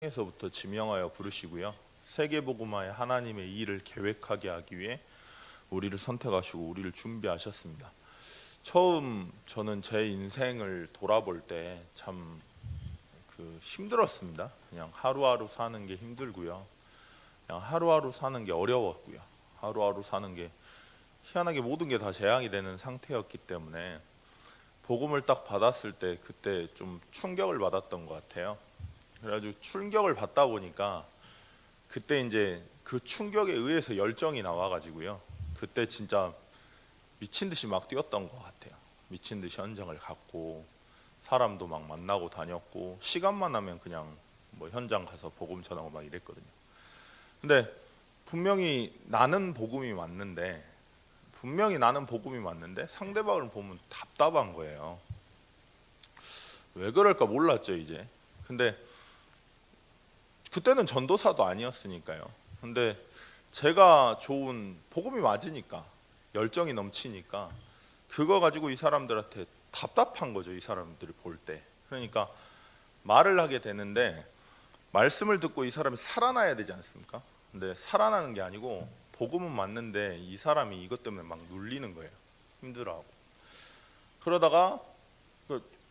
에서부터 지명하여 부르시고요. 세계복음화의 하나님의 일을 계획하게 하기 위해 우리를 선택하시고 우리를 준비하셨습니다. 처음 저는 제 인생을 돌아볼 때 참 힘들었습니다. 그냥 하루하루 사는 게 힘들고요. 그냥 하루하루 사는 게 어려웠고요. 하루하루 사는 게 희한하게 모든 게 다 재앙이 되는 상태였기 때문에 복음을 딱 받았을 때 그때 좀 충격을 받았던 것 같아요. 그래가지고 충격을 받다 보니까 그때 이제 그 충격에 의해서 열정이 나와가지고요. 그때 진짜 미친 듯이 막 뛰었던 것 같아요. 미친 듯이 헌정을 갖고 사람도 막 만나고 다녔고 시간만 나면 그냥 뭐 현장 가서 복음 전하고 막 이랬거든요. 근데 분명히 나는 복음이 맞는데 상대방을 보면 답답한 거예요. 왜 그럴까 몰랐죠 이제. 근데 그때는 전도사도 아니었으니까요. 근데 제가 좋은 복음이 맞으니까 열정이 넘치니까 그거 가지고 이 사람들한테 답답한 거죠. 이 사람들을 볼 때. 그러니까 말을 하게 되는데 말씀을 듣고 이 사람이 살아나야 되지 않습니까? 근데 살아나는 게 아니고 복음은 맞는데 이 사람이 이것 때문에 막 눌리는 거예요. 힘들어하고. 그러다가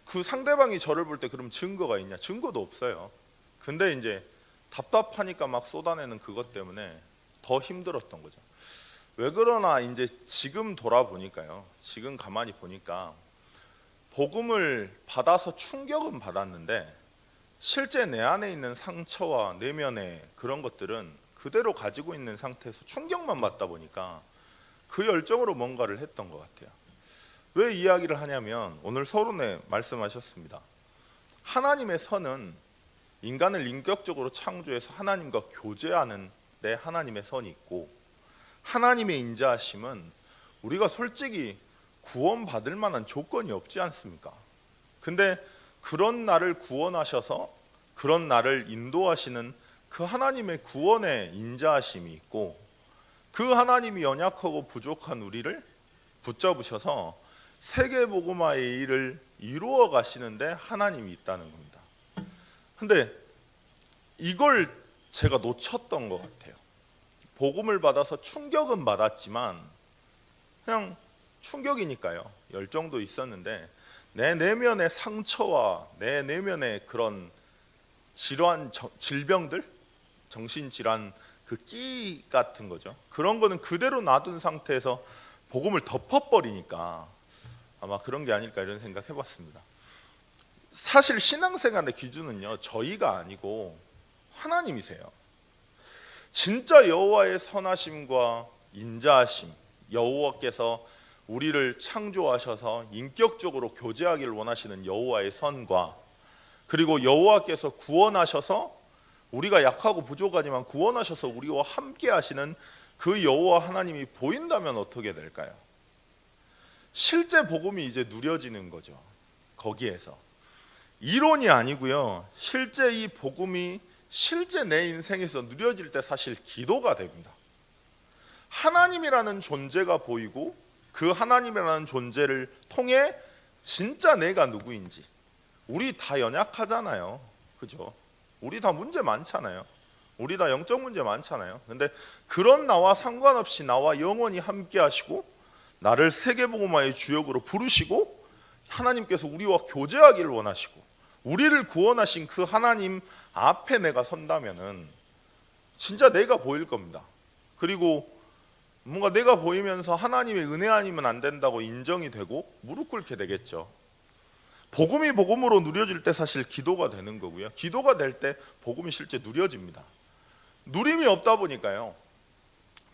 그 상대방이 저를 볼 때 그럼 증거가 있냐? 증거도 없어요. 근데 이제 답답하니까 막 쏟아내는 그것 때문에 더 힘들었던 거죠. 왜 그러나 이제 지금 돌아보니까요. 지금 가만히 보니까 복음을 받아서 충격은 받았는데 실제 내 안에 있는 상처와 내면의 그런 것들은 그대로 가지고 있는 상태에서 충격만 받다 보니까 그 열정으로 뭔가를 했던 것 같아요. 왜 이야기를 하냐면 오늘 서론에 말씀하셨습니다. 하나님의 선은 인간을 인격적으로 창조해서 하나님과 교제하는 데 하나님의 선이 있고, 하나님의 인자하심은 우리가 솔직히 구원받을 만한 조건이 없지 않습니까? 근데 그런 나를 구원하셔서 그런 나를 인도하시는 그 하나님의 구원의 인자하심이 있고, 그 하나님이 연약하고 부족한 우리를 붙잡으셔서 세계복음화의 일을 이루어 가시는데 하나님이 있다는 겁니다. 근데 이걸 제가 놓쳤던 것 같아요. 복음을 받아서 충격은 받았지만 그냥 충격이니까요. 열정도 있었는데 내 내면의 상처와 내 내면의 그런 질환, 질병들, 정신질환 그 끼 같은 거죠. 그런 거는 그대로 놔둔 상태에서 복음을 덮어버리니까 아마 그런 게 아닐까 이런 생각 해봤습니다. 사실 신앙생활의 기준은요, 저희가 아니고 하나님이세요. 진짜 여호와의 선하심과 인자하심, 여호와께서 우리를 창조하셔서 인격적으로 교제하기를 원하시는 여호와의 선과, 그리고 여호와께서 구원하셔서 우리가 약하고 부족하지만 구원하셔서 우리와 함께 하시는 그 여호와 하나님이 보인다면 어떻게 될까요? 실제 복음이 이제 누려지는 거죠. 거기에서 이론이 아니고요. 실제 이 복음이 실제 내 인생에서 누려질 때 사실 기도가 됩니다. 하나님이라는 존재가 보이고 그 하나님이라는 존재를 통해 진짜 내가 누구인지. 우리 다 연약하잖아요. 그죠? 우리 다 문제 많잖아요. 우리 다 영적 문제 많잖아요. 근데 그런 나와 상관없이 나와 영원히 함께 하시고 나를 세계복음화의 주역으로 부르시고 하나님께서 우리와 교제하기를 원하시고 우리를 구원하신 그 하나님 앞에 내가 선다면은 진짜 내가 보일 겁니다. 그리고 뭔가 내가 보이면서 하나님의 은혜 아니면 안 된다고 인정이 되고 무릎 꿇게 되겠죠. 복음이 복음으로 누려질 때 사실 기도가 되는 거고요. 기도가 될 때 복음이 실제 누려집니다. 누림이 없다 보니까요.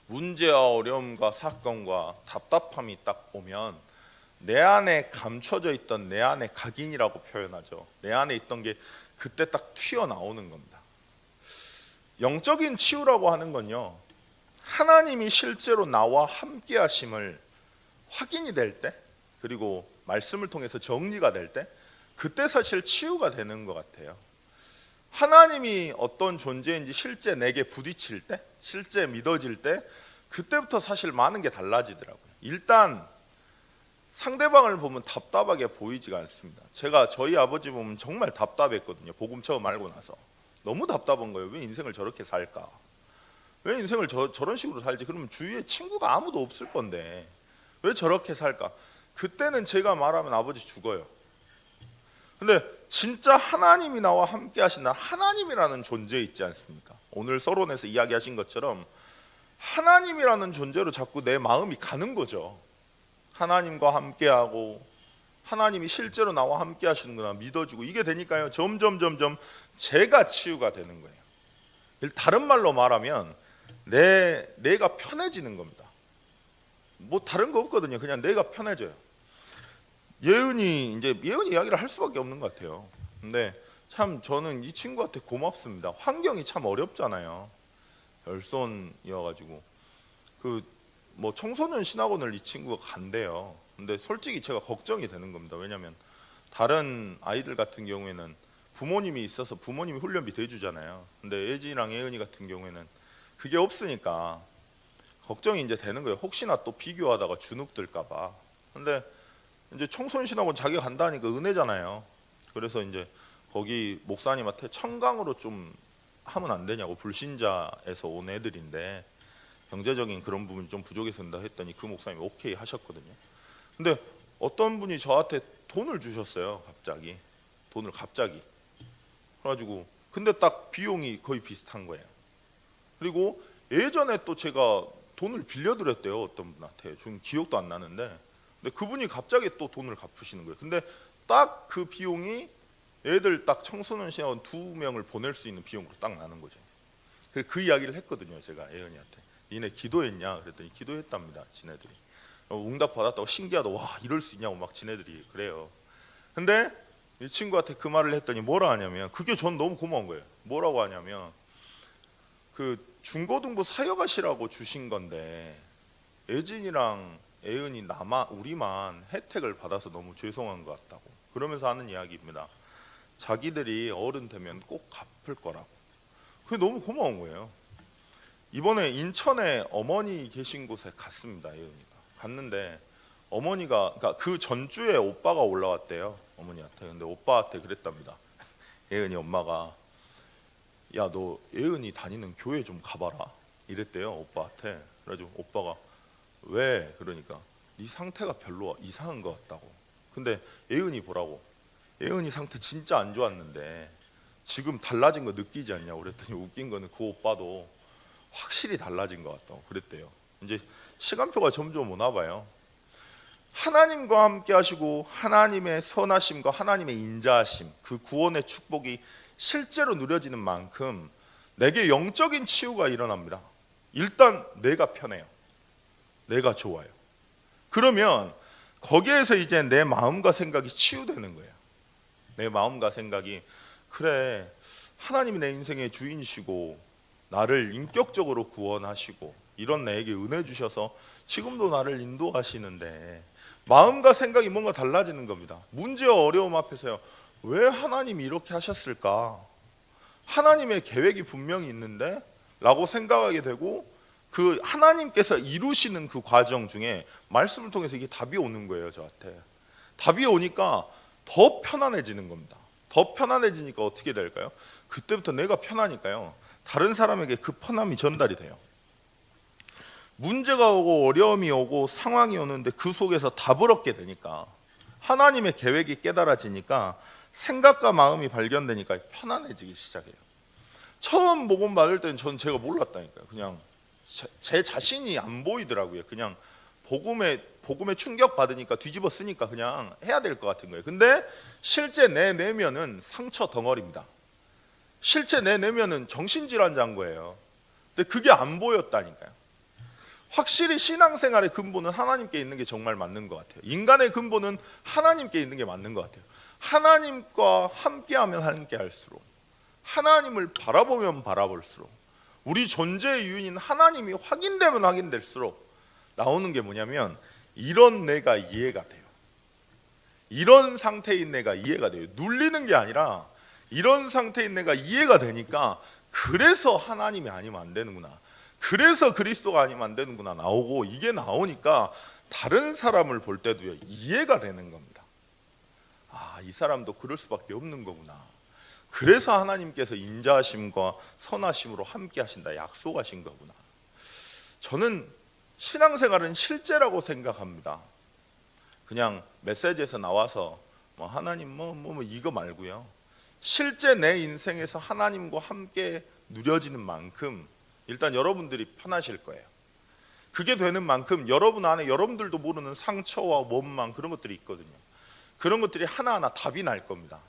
문제와 어려움과 사건과 답답함이 딱 오면 내 안에 감춰져 있던 내 안에 각인이라고 표현하죠. 내 안에 있던 게 그때 딱 튀어나오는 겁니다. 영적인 치유라고 하는 건요, 하나님이 실제로 나와 함께 하심을 확인이 될 때, 그리고 말씀을 통해서 정리가 될 때, 그때 사실 치유가 되는 것 같아요. 하나님이 어떤 존재인지 실제 내게 부딪힐 때, 실제 믿어질 때, 그때부터 사실 많은 게 달라지더라고요. 일단 상대방을 보면 답답하게 보이지가 않습니다. 제가 저희 아버지 보면 정말 답답했거든요. 복음 처음 알고 나서 너무 답답한 거예요. 왜 인생을 저렇게 살까? 왜 인생을 저런 식으로 살지? 그러면 주위에 친구가 아무도 없을 건데 왜 저렇게 살까? 그때는 제가 말하면 아버지 죽어요. 근데 진짜 하나님이 나와 함께 하신다. 하나님이라는 존재 있지 않습니까? 오늘 서론에서 이야기하신 것처럼 하나님이라는 존재로 자꾸 내 마음이 가는 거죠. 하나님과 함께하고 하나님이 실제로 나와 함께 하시는구나 믿어지고 이게 되니까요. 점점 제가 치유가 되는 거예요. 다른 말로 말하면 내가 편해지는 겁니다. 뭐 다른 거 없거든요. 그냥 내가 편해져요. 예은이 이야기를 할 수밖에 없는 것 같아요. 근데 참 저는 이 친구한테 고맙습니다. 환경이 참 어렵잖아요. 열손이어가지고 뭐 청소년 신학원을 이 친구가 간대요. 근데 솔직히 제가 걱정이 되는 겁니다. 왜냐하면 다른 아이들 같은 경우에는 부모님이 있어서 부모님이 훈련비 대주잖아요. 근데 예진이랑 예은이 같은 경우에는 그게 없으니까 걱정이 이제 되는 거예요. 혹시나 또 비교하다가 주눅 들까봐. 근데 이제 청소년 신학원 자기가 간다니까 은혜잖아요. 그래서 이제 거기 목사님한테 청강으로 좀 하면 안 되냐고, 불신자에서 온 애들인데 경제적인 그런 부분이 좀 부족해서 한다 했더니 그 목사님이 오케이 하셨거든요. 근데 어떤 분이 저한테 돈을 주셨어요. 갑자기. 그래가지고 근데 딱 비용이 거의 비슷한 거예요. 그리고 예전에 또 제가 돈을 빌려드렸대요. 어떤 분한테. 좀 기억도 안 나는데 근데 그분이 갑자기 또 돈을 갚으시는 거예요. 근데 딱 그 비용이 애들 딱 청소년 신학원 2명을 보낼 수 있는 비용으로 딱 나는 거죠. 그 이야기를 했거든요. 제가 예은이한테. 니네 기도했냐? 그랬더니 기도했답니다. 지네들이. 응답 받았다고 신기하다. 와 이럴 수 있냐고 막 지네들이 그래요. 근데 이 친구한테 그 말을 했더니 뭐라 하냐면 그게 전 너무 고마운 거예요. 뭐라고 하냐면 그 중고등부 사역하시라고 주신 건데 예진이랑 예은이 우리만 혜택을 받아서 너무 죄송한 것 같다고 그러면서 하는 이야기입니다. 자기들이 어른 되면 꼭 갚을 거라고. 그게 너무 고마운 거예요. 이번에 인천에 어머니 계신 곳에 갔습니다. 예은이가 갔는데 어머니가 그러니까 그 전주에 오빠가 올라왔대요. 어머니한테. 근데 오빠한테 그랬답니다. 예은이 엄마가 야 너 예은이 다니는 교회 좀 가봐라 이랬대요. 오빠한테. 그래가지고 오빠가 왜? 그러니까 네 상태가 별로 이상한 것 같다고. 근데 예은이 보라고. 예은이 상태 진짜 안 좋았는데 지금 달라진 거 느끼지 않냐고 그랬더니 웃긴 거는 그 오빠도 확실히 달라진 것 같다고 그랬대요. 이제 시간표가 점점 오나 봐요. 하나님과 함께 하시고 하나님의 선하심과 하나님의 인자하심, 그 구원의 축복이 실제로 누려지는 만큼 내게 영적인 치유가 일어납니다. 일단 내가 편해요. 내가 좋아요. 그러면 거기에서 이제 내 마음과 생각이 치유되는 거예요. 내 마음과 생각이 그래 하나님이 내 인생의 주인이시고 나를 인격적으로 구원하시고 이런 나에게 은혜 주셔서 지금도 나를 인도하시는데 마음과 생각이 뭔가 달라지는 겁니다. 문제와 어려움 앞에서요. 왜 하나님이 이렇게 하셨을까? 하나님의 계획이 분명히 있는데 라고 생각하게 되고 그 하나님께서 이루시는 그 과정 중에 말씀을 통해서 이게 답이 오는 거예요. 저한테 답이 오니까 더 편안해지는 겁니다. 더 편안해지니까 어떻게 될까요? 그때부터 내가 편하니까요 다른 사람에게 그 편함이 전달이 돼요. 문제가 오고 어려움이 오고 상황이 오는데 그 속에서 답을 얻게 되니까 하나님의 계획이 깨달아지니까 생각과 마음이 발견되니까 편안해지기 시작해요. 처음 복음 받을 때는 전 제가 몰랐다니까요. 그냥 제 자신이 안 보이더라고요. 그냥 복음에 충격 받으니까 뒤집어 쓰니까 그냥 해야 될 것 같은 거예요. 근데 실제 내 내면은 상처 덩어리입니다. 실제 내 내면은 정신질환자인 거예요. 근데 그게 안 보였다니까요. 확실히 신앙생활의 근본은 하나님께 있는 게 정말 맞는 것 같아요. 인간의 근본은 하나님께 있는 게 맞는 것 같아요. 하나님과 함께하면 함께할수록 하나님을 바라보면 바라볼수록 우리 존재의 유인인 하나님이 확인되면 확인될수록 나오는 게 뭐냐면 이런 내가 이해가 돼요. 이런 상태인 내가 이해가 돼요. 눌리는 게 아니라 이런 상태인 내가 이해가 되니까 그래서 하나님이 아니면 안 되는구나. 그래서 그리스도가 아니면 안 되는구나 나오고 이게 나오니까 다른 사람을 볼 때도요 이해가 되는 겁니다. 아, 이 사람도 그럴 수밖에 없는 거구나. 그래서 하나님께서 인자하심과 선하심으로 함께 하신다 약속하신 거구나. 저는 신앙생활은 실제라고 생각합니다. 그냥 메시지에서 나와서 뭐 하나님 뭐 이거 말고요. 실제 내 인생에서 하나님과 함께 누려지는 만큼 일단 여러분들이 편하실 거예요. 그게 되는 만큼 여러분 안에 여러분들도 모르는 상처와 원망 그런 것들이 있거든요. 그런 것들이 하나하나 답이 날 겁니다.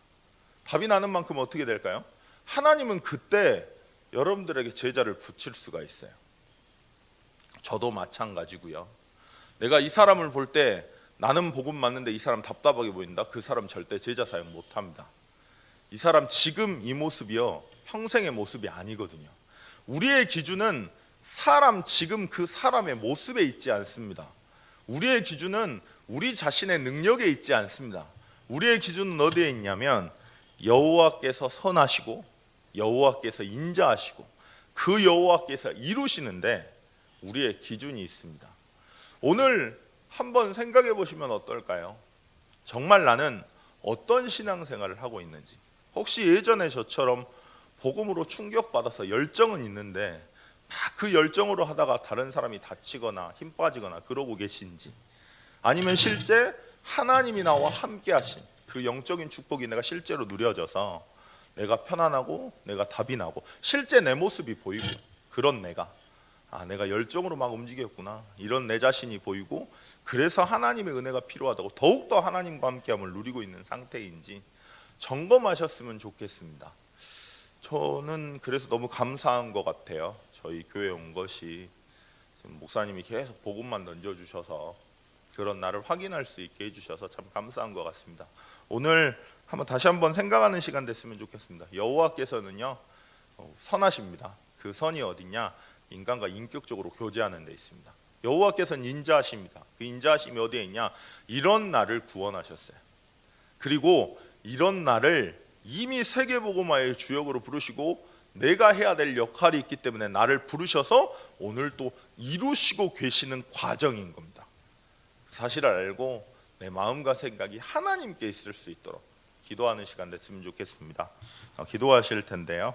답이 나는 만큼 어떻게 될까요? 하나님은 그때 여러분들에게 제자를 붙일 수가 있어요. 저도 마찬가지고요. 내가 이 사람을 볼 때 나는 복음 맞는데 이 사람 답답하게 보인다. 그 사람 절대 제자 사역 못합니다. 이 사람 지금 이 모습이요 평생의 모습이 아니거든요. 우리의 기준은 사람 지금 그 사람의 모습에 있지 않습니다. 우리의 기준은 우리 자신의 능력에 있지 않습니다. 우리의 기준은 어디에 있냐면 여호와께서 선하시고 여호와께서 인자하시고 그 여호와께서 이루시는데 우리의 기준이 있습니다. 오늘 한번 생각해 보시면 어떨까요? 정말 나는 어떤 신앙생활을 하고 있는지. 혹시 예전에 저처럼 복음으로 충격받아서 열정은 있는데 막 그 열정으로 하다가 다른 사람이 다치거나 힘 빠지거나 그러고 계신지, 아니면 실제 하나님이 나와 함께 하신 그 영적인 축복이 내가 실제로 누려져서 내가 편안하고 내가 답이 나고 실제 내 모습이 보이고 그런 내가 열정으로 막 움직였구나 이런 내 자신이 보이고 그래서 하나님의 은혜가 필요하다고 더욱더 하나님과 함께함을 누리고 있는 상태인지 점검하셨으면 좋겠습니다. 저는 그래서 너무 감사한 것 같아요. 저희 교회에 온 것이 지금 목사님이 계속 복음만 던져주셔서 그런 나를 확인할 수 있게 해주셔서 참 감사한 것 같습니다. 오늘 다시 한번 생각하는 시간 됐으면 좋겠습니다. 여호와께서는요 선하십니다. 그 선이 어디냐? 인간과 인격적으로 교제하는 데 있습니다. 여호와께서는 인자하십니다. 그 인자하심이 어디에 있냐? 이런 나를 구원하셨어요. 그리고 이런 나를 이미 세계복음화의 주역으로 부르시고 내가 해야 될 역할이 있기 때문에 나를 부르셔서 오늘 또 이루시고 계시는 과정인 겁니다. 사실을 알고 내 마음과 생각이 하나님께 있을 수 있도록 기도하는 시간 됐으면 좋겠습니다. 기도하실 텐데요.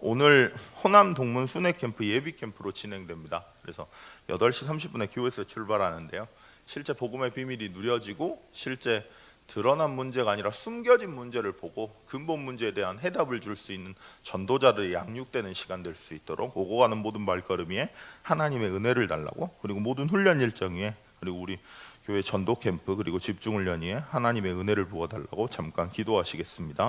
오늘 호남 동문 순회 캠프 예비 캠프로 진행됩니다. 그래서 8시 30분에 교회에서 출발하는데요. 실제 복음의 비밀이 누려지고 실제 드러난 문제가 아니라 숨겨진 문제를 보고 근본 문제에 대한 해답을 줄 수 있는 전도자들이 양육되는 시간 될 수 있도록 오고 가는 모든 발걸음에 하나님의 은혜를 달라고, 그리고 모든 훈련 일정 위에, 그리고 우리 교회 전도 캠프 그리고 집중 훈련 위에 하나님의 은혜를 부어달라고 잠깐 기도하시겠습니다.